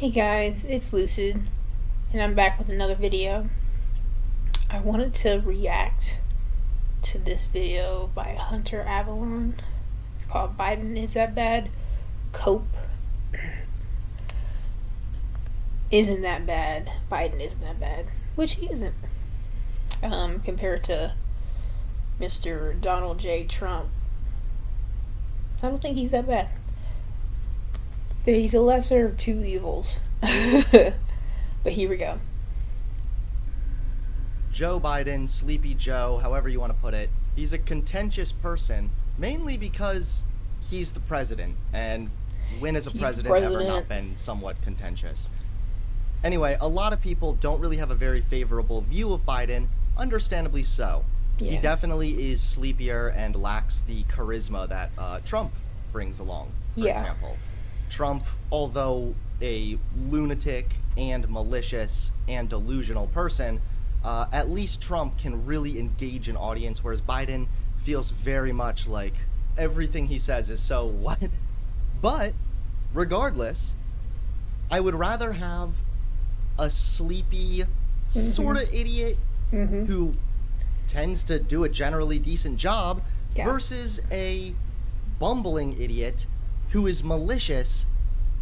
Hey guys, it's Lucid, and I'm back with another video. I wanted to react to this video by Hunter Avallone. It's called Biden Is That Bad? Cope isn't that bad. Biden isn't that bad. Which he isn't. Compared to Mr. Donald J. Trump. I don't think he's that bad. He's a lesser of two evils. But here we go. Joe Biden, Sleepy Joe, however you want to put it, he's a contentious person, mainly because he's the president, and when has a president ever not been somewhat contentious? Anyway, a lot of people don't really have a very favorable view of Biden, understandably so. Yeah. He definitely is sleepier and lacks the charisma that Trump brings along, for example. Trump, although a lunatic and malicious and delusional person, at least Trump can really engage an audience, whereas Biden feels very much like everything he says is so what? But, regardless, I would rather have a sleepy, sort of idiot who tends to do a generally decent job versus a bumbling idiot who is malicious,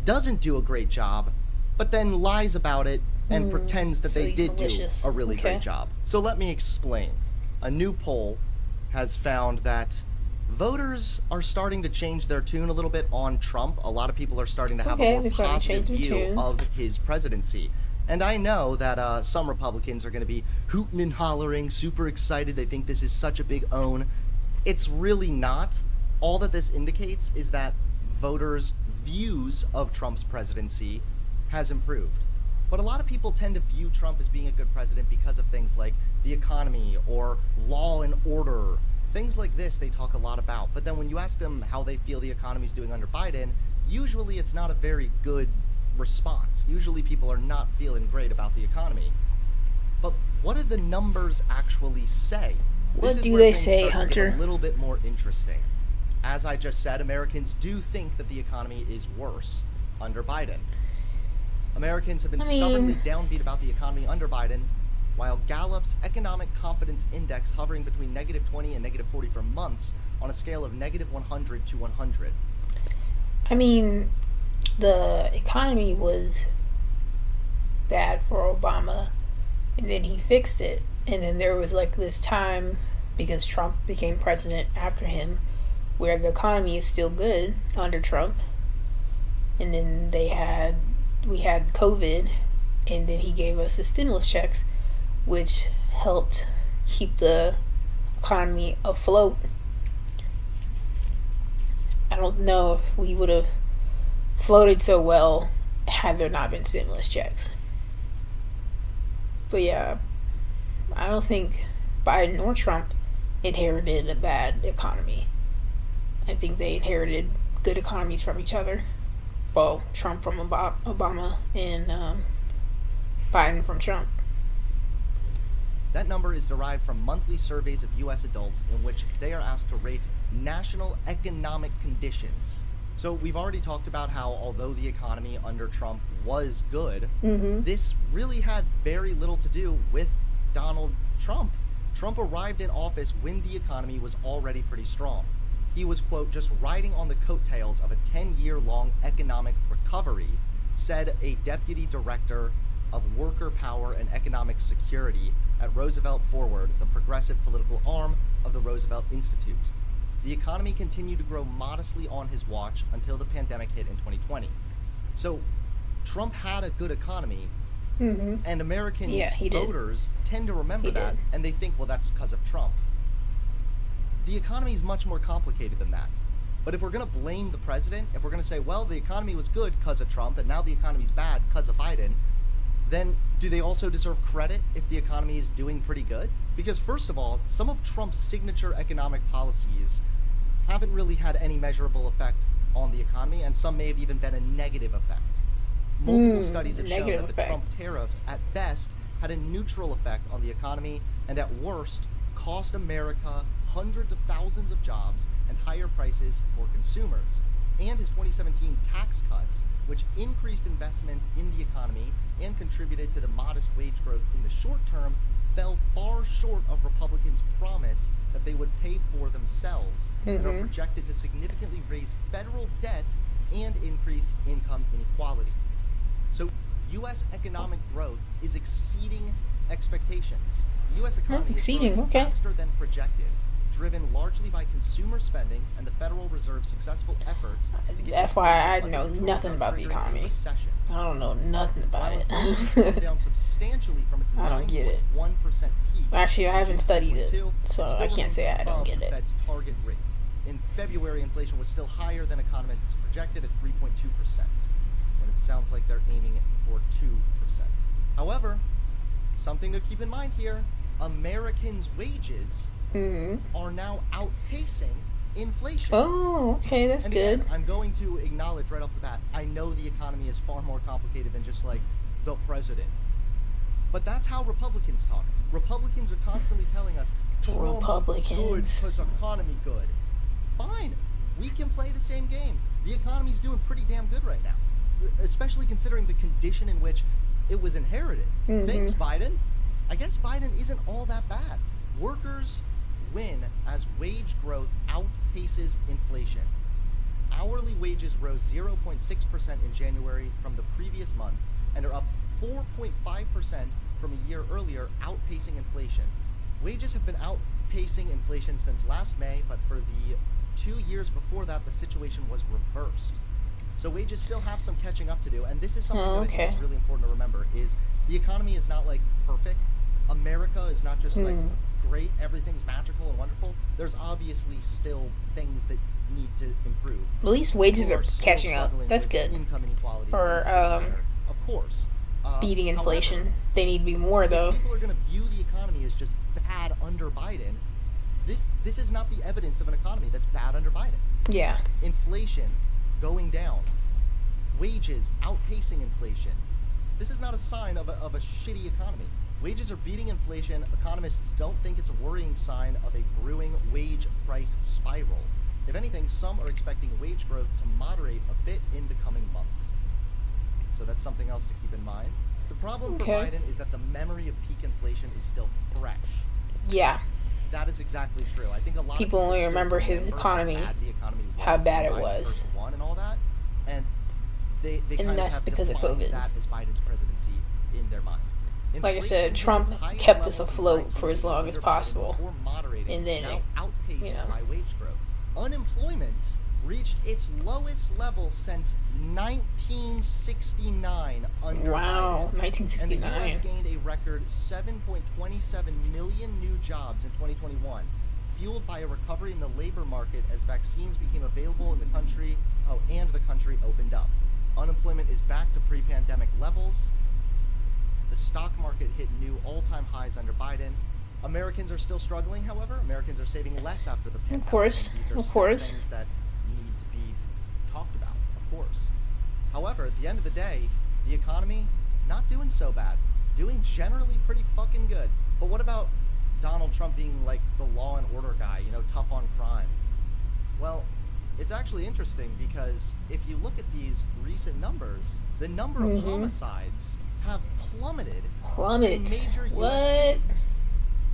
doesn't do a great job, but then lies about it and pretends that they did malicious. Do a really great job. So let me explain. A new poll has found that voters are starting to change their tune a little bit on Trump. A lot of people are starting to have a more positive view of his presidency. And I know that some Republicans are going to be hooting and hollering, super excited. They think this is such a big own. It's really not. All that this indicates is that voters' views of Trump's presidency has improved. But a lot of people tend to view Trump as being a good president because of things like the economy or law and order. Things like this they talk a lot about. But then when you ask them how they feel the economy is doing under Biden, usually it's not a very good response. Usually people are not feeling great about the economy. But what do the numbers actually say? What do they say, Hunter? A little bit more interesting. As I just said, Americans do think that the economy is worse under Biden. Americans have been stubbornly downbeat about the economy under Biden, while Gallup's Economic Confidence Index hovering between -20 and -40 for months on a scale of -100 to 100. I mean, the economy was bad for Obama, and then he fixed it. And then there was like this time, because Trump became president after him, where the economy is still good under Trump. And then we had COVID, and then he gave us the stimulus checks, which helped keep the economy afloat. I don't know if we would have floated so well had there not been stimulus checks. But yeah, I don't think Biden or Trump inherited a bad economy. I think they inherited good economies from each other. Well, Trump from Obama and Biden from Trump. That number is derived from monthly surveys of U.S. adults in which they are asked to rate national economic conditions. So we've already talked about how, although the economy under Trump was good, this really had very little to do with Donald Trump. Trump arrived in office when the economy was already pretty strong. He was, quote, just riding on the coattails of a 10-year-long economic recovery, said a deputy director of worker power and economic security at Roosevelt Forward, the progressive political arm of the Roosevelt Institute. The economy continued to grow modestly on his watch until the pandemic hit in 2020. So Trump had a good economy, and American voters tend to remember that, and they think, well, that's because of Trump. The economy is much more complicated than that. But if we're going to blame the president, if we're going to say, well, the economy was good because of Trump, and now the economy's bad because of Biden, then do they also deserve credit if the economy is doing pretty good? Because first of all, some of Trump's signature economic policies haven't really had any measurable effect on the economy, and some may have even been a negative effect. Multiple studies have shown that the Trump tariffs, at best, had a neutral effect on the economy, and at worst, cost America hundreds of thousands of jobs and higher prices for consumers. And his 2017 tax cuts which increased investment in the economy and contributed to the modest wage growth in the short term, fell far short of Republicans' promise that they would pay for themselves and are projected to significantly raise federal debt and increase income inequality. So U.S. economic growth is exceeding expectations. The U.S. economy is growing faster than projected, driven largely by consumer spending and the Federal Reserve's successful efforts to get FYI, I know nothing about the economy. I don't know nothing about it. Down substantially from its I don't get it. 1% peak. Actually, I haven't studied it, so I can't say I don't get it. Fed's target rate. In February, inflation was still higher than economists projected at 3.2%, when it sounds like they're aiming for 2%. However, something to keep in mind here, Americans' wages are now outpacing inflation. Oh, okay, that's again, good. I'm going to acknowledge right off the bat, I know the economy is far more complicated than just like the president. But that's how Republicans talk. Republicans are constantly telling us, Trump good because economy good. Fine, we can play the same game. The economy's doing pretty damn good right now, especially considering the condition in which it was inherited. Thanks, Biden. I guess Biden isn't all that bad. Workers win as wage growth outpaces inflation. Hourly wages rose 0.6% in January from the previous month and are up 4.5% from a year earlier, outpacing inflation. Wages have been outpacing inflation since last May, but for the 2 years before that, the situation was reversed. So wages still have some catching up to do, and this is something that I think is really important to remember, is the economy is not like perfect. America is not just like great, everything's magical and wonderful. There's obviously still things that need to improve. At least wages are catching up. That's good. Income inequality or of course. Beating inflation. However, they need to be more though. If people are going to view the economy as just bad under Biden, this is not the evidence of an economy that's bad under Biden. Yeah. Inflation going down, wages outpacing inflation. This is not a sign of a shitty economy. Wages are beating inflation. Economists don't think it's a worrying sign of a brewing wage price spiral. If anything, some are expecting wage growth to moderate a bit in the coming months. So that's something else to keep in mind. The problem for Biden is that the memory of peak inflation is still fresh. Yeah. That is exactly true. I think a lot people of only remember his economy, how bad it was. And all that. And they and kind that's of have because of COVID. That as Biden's presidency in their mind. Like I said, Trump kept us afloat for as long as possible, and then outpaced by wage growth. Unemployment reached its lowest level since 1969 under Biden. 1969. And the U.S. gained a record 7.27 million new jobs in 2021, fueled by a recovery in the labor market as vaccines became available in the country. And the country opened up. Unemployment is back to pre-pandemic levels. The stock market hit new all-time highs under Biden. Americans are still struggling, however. Americans are saving less after the pandemic. Of course. These are things that need to be talked about, of course. However, at the end of the day, the economy, not doing so bad. Doing generally pretty fucking good. But what about Donald Trump being like the law and order guy, tough on crime? Well, it's actually interesting because if you look at these recent numbers, the number of homicides have plummeted. In major US cities.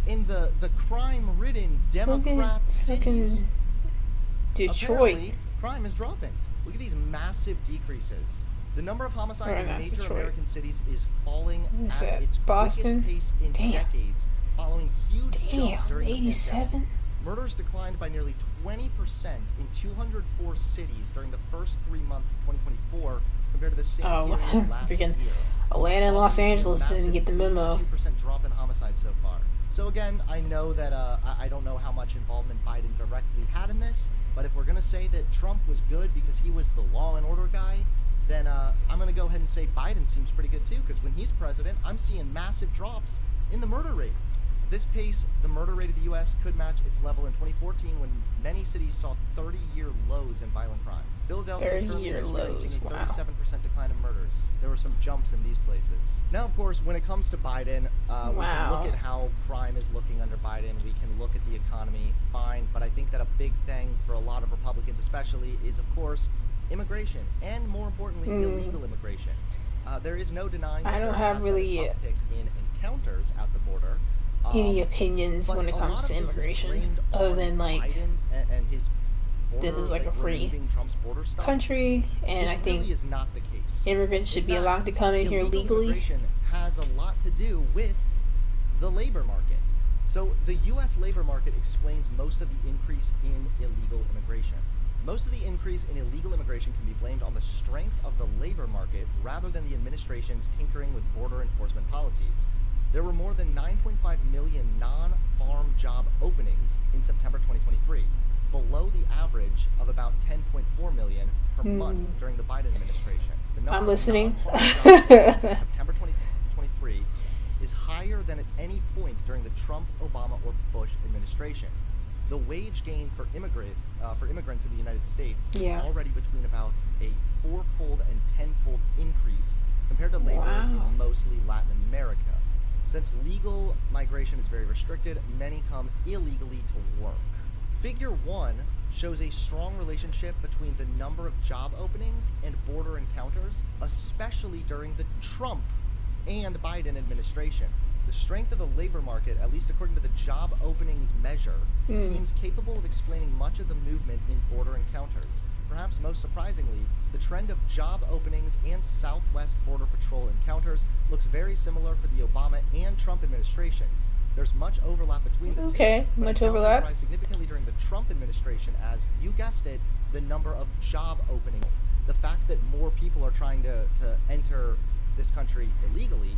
In the crime-ridden Democrat cities, Detroit, crime is dropping. Look at these massive decreases. The number of homicides in major American cities is falling at its quickest pace in decades, following huge jumps during the pandemic. Murders declined by nearly 20% in 204 cities during the first 3 months of 2024 compared to the same period last year. Atlanta and Los Angeles didn't get the memo. 2% drop in homicides so far. So again, I know that I don't know how much involvement Biden directly had in this, but if we're going to say that Trump was good because he was the law and order guy, then I'm going to go ahead and say Biden seems pretty good too, because when he's president, I'm seeing massive drops in the murder rate. This pace, the murder rate of the U.S. could match its level in 2014 when many cities saw 30-year lows in violent crime. Philadelphia currently is experiencing a 37% decline in murders. There were some jumps in these places. Now, of course, when it comes to Biden, we can look at how crime is looking under Biden. We can look at the economy, fine. But I think that a big thing for a lot of Republicans especially is, of course, immigration, and more importantly, illegal immigration. There is no denying that I don't there have has been really an uptick in encounters at the border. any opinions when it comes to immigration, other than like Biden and his border, this is like a free Trump's border stuff. country, and This I think really is not the case. immigrants should In be fact, allowed to come in here illegal legally. Immigration has a lot to do with the labor market. So the U.S. labor market explains most of the increase in illegal immigration. Most of the increase in illegal immigration can be blamed on the strength of the labor market rather than the administration's tinkering with border enforcement policies. There were more than 9.5 million non-farm job openings in September 2023, below the average of about 10.4 million per month during the Biden administration. The number I'm listening. of non-farm job openings in September 2023 is higher than at any point during the Trump, Obama, or Bush administration. The wage gain for immigrants in the United States is already between about a 4-fold and 10-fold increase compared to labor in mostly Latin America. Since legal migration is very restricted, many come illegally to work. Figure 1 shows a strong relationship between the number of job openings and border encounters, especially during the Trump and Biden administration. The strength of the labor market, at least according to the job openings measure, seems capable of explaining much of the movement in border encounters. Perhaps most surprisingly, the trend of job openings and Southwest Border Patrol encounters looks very similar for the Obama and Trump administrations. There's much overlap between the two. Okay, much overlap. Rise significantly during the Trump administration as, you guessed it, the number of job openings. The fact that more people are trying to enter this country illegally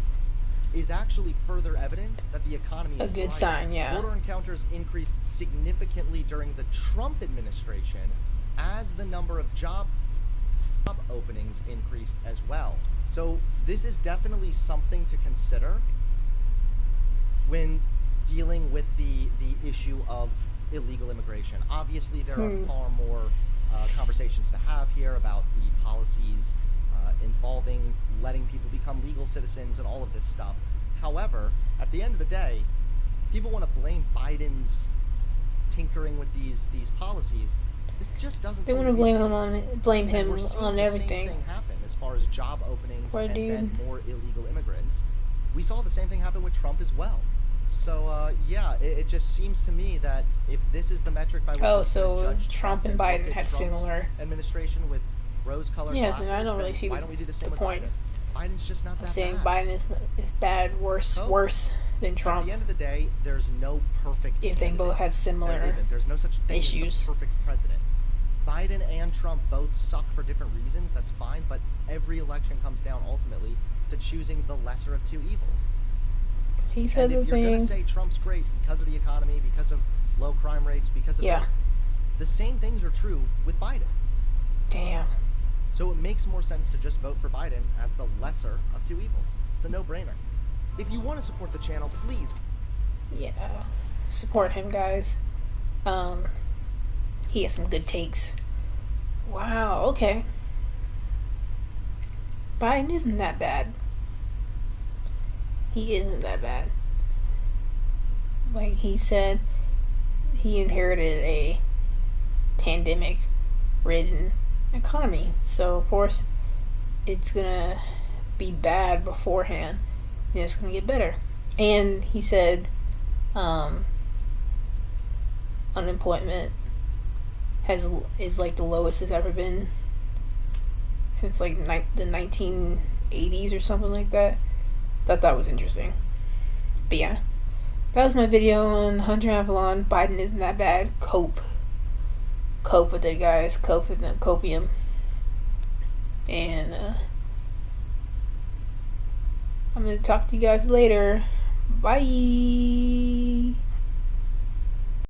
is actually further evidence that the economy is a good thriving. sign, yeah. Border encounters increased significantly during the Trump administration as the number of job openings increased as well. So this is definitely something to consider when dealing with the issue of illegal immigration. Obviously, there are far more conversations to have here about the policies involving letting people become legal citizens and all of this stuff. However, at the end of the day, people want to blame Biden's tinkering with these policies. This just doesn't. They want to blame him on everything. Same thing happen as far as job openings Poor and dude. then more illegal immigrants. We saw the same thing happen with Trump as well. So it just seems to me that if this is the metric by which so judge Trump and look Biden at had Trump's similar administration with rose-colored glasses, then I don't really then see why the- don't we do the same the with point. Biden? Biden's just not I'm that saying bad. Biden is bad, worse than At Trump. the end of the day, there's no perfect If they candidate. both had similar There isn't. There's no such thing as issues. a perfect president. Biden and Trump both suck for different reasons, that's fine, but every election comes down ultimately to choosing the lesser of two evils. He said And the if you're going to thing. say Trump's great because of the economy, because of low crime rates, because of this, the same things are true with Biden. Damn. So it makes more sense to just vote for Biden as the lesser of two evils. It's a no-brainer. If you want to support the channel, please. Yeah. Support him, guys. He has some good takes. Wow, okay. Biden isn't that bad. He isn't that bad. Like he said, he inherited a pandemic-ridden economy. So, of course, it's gonna be bad beforehand. Then it's gonna get better. And he said, unemployment is like the lowest it's ever been since like the 1980s or something like that. Thought that was interesting. But yeah, that was my video on Hunter Avallone. Biden isn't that bad. Cope with it, guys. Cope with the copium. And I'm gonna talk to you guys later. Bye.